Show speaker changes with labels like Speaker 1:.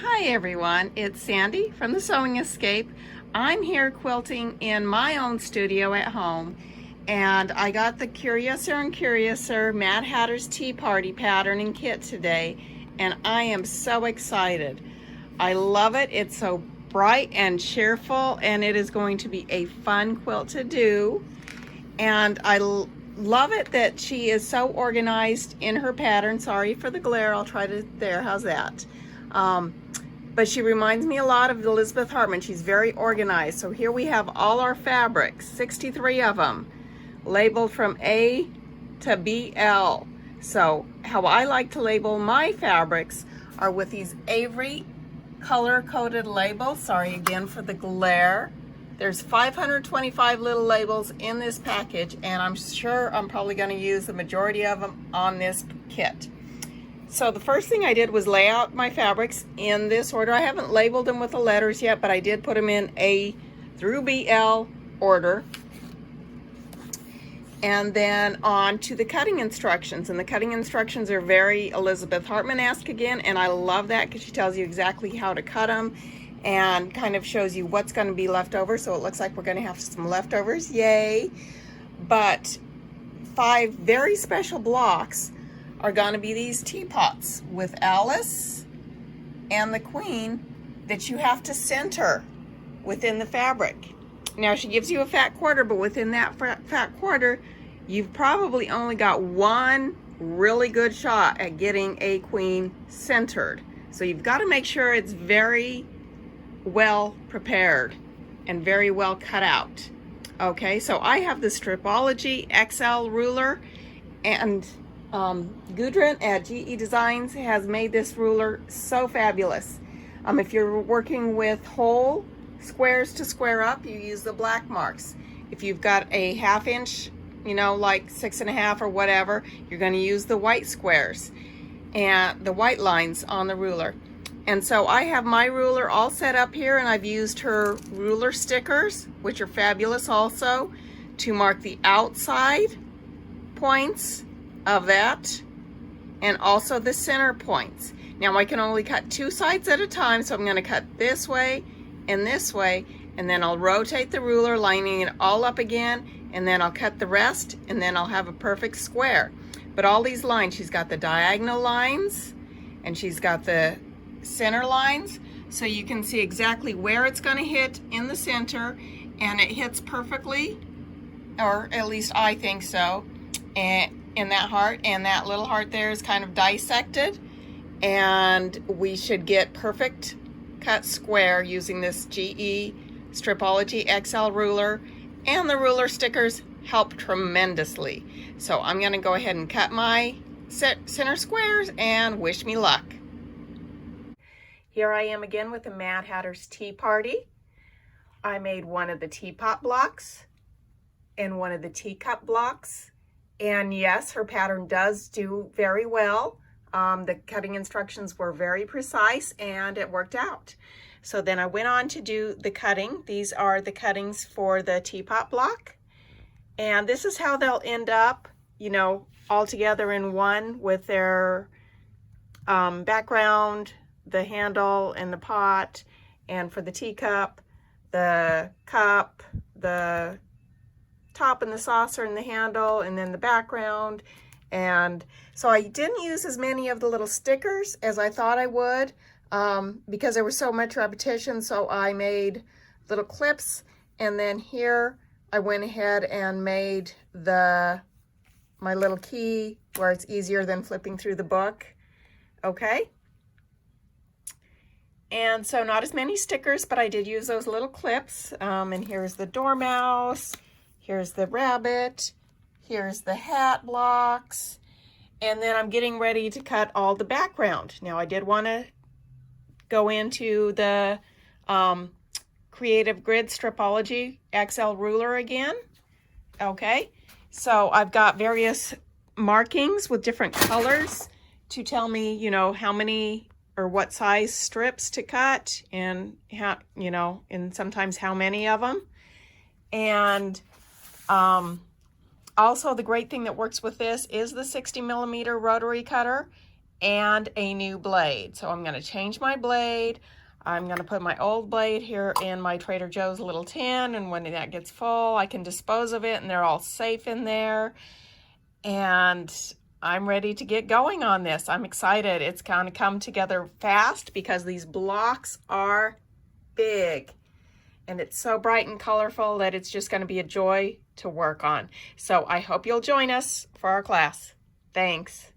Speaker 1: Hi everyone, it's Sandy from the Sewing Escape. I'm here quilting in my own studio at home, and I got the Curiouser and Curiouser Mad Hatter's Tea Party pattern and kit today, and I am so excited. I love it. It's so bright and cheerful, and it is going to be a fun quilt to do. And I love it that she is so organized in her pattern. Sorry for the glare. I'll try to, there, how's that? But she reminds me a lot of Elizabeth Hartman. She's very organized. So here we have all our fabrics, 63 of them, labeled from A to BL. So how I like to label my fabrics are with these Avery color-coded labels. Sorry again for the glare. There's 525 little labels in this package, and I'm sure I'm probably going to use the majority of them on this kit. So the first thing I did was lay out my fabrics in this order. I haven't labeled them with the letters yet, but I did put them in A through BL order. And then on to the cutting instructions. And the cutting instructions are very Elizabeth Hartman-esque again, and I love that because she tells you exactly how to cut them and kind of shows you what's going to be left over. So it looks like we're going to have some leftovers, yay. But 5 very special blocks are going to be these teapots with Alice and the Queen that you have to center within the fabric. Now she gives you a fat quarter, but within that fat quarter, you've probably only got one really good shot at getting a queen centered. So you've got to make sure it's very well prepared and very well cut out. Okay, so I have the Stripology XL ruler, and Gudrun at GE Designs has made this ruler so fabulous. If you're working with whole squares to square up, you use the black marks. If you've got a 1/2 inch, you know, like 6.5 or whatever, you're going to use the white squares and the white lines on the ruler. And so I have my ruler all set up here, and I've used her ruler stickers, which are fabulous also, to mark the outside points of that and also the center points. Now I can only cut 2 sides at a time, so I'm going to cut this way, and then I'll rotate the ruler, lining it all up again, and then I'll cut the rest, and then I'll have a perfect square. But all these lines, she's got the diagonal lines and she's got the center lines, so you can see exactly where it's going to hit in the center, and it hits perfectly, or at least I think so, and in that heart, and that little heart there is kind of dissected, and we should get perfect cut square using this GE Stripology XL ruler, and the ruler stickers help tremendously. So I'm going to go ahead and cut my center squares and wish me luck. Here I am again with the Mad Hatter's Tea Party. I made one of the teapot blocks and one of the teacup blocks. And yes, her pattern does do very well. The cutting instructions were very precise, and it worked out. So then I went on to do the cutting. These are the cuttings for the teapot block. And this is how they'll end up, you know, all together in one with their background, the handle and the pot, and for the teacup, the cup, the top and the saucer and the handle, and then the background. And so I didn't use as many of the little stickers as I thought I would, because there was so much repetition. So I made little clips, and then here I went ahead and made my little key where it's easier than flipping through the book. Okay. And so not as many stickers, but I did use those little clips. And here's the dormouse, here's the rabbit, here's the hat blocks, and then I'm getting ready to cut all the background. Now I did want to go into the Creative Grid Stripology XL ruler again. Okay, so I've got various markings with different colors to tell me, you know, how many or what size strips to cut, and how, you know, and sometimes how many of them. And also the great thing that works with this is the 60mm rotary cutter, and a new blade. So I'm going to change my blade. I'm going to put my old blade here in my Trader Joe's little tin, and when that gets full, I can dispose of it, and they're all safe in there. And I'm ready to get going on this. I'm excited. It's going to come together fast because these blocks are big. And it's so bright and colorful that it's just going to be a joy to work on. So I hope you'll join us for our class. Thanks.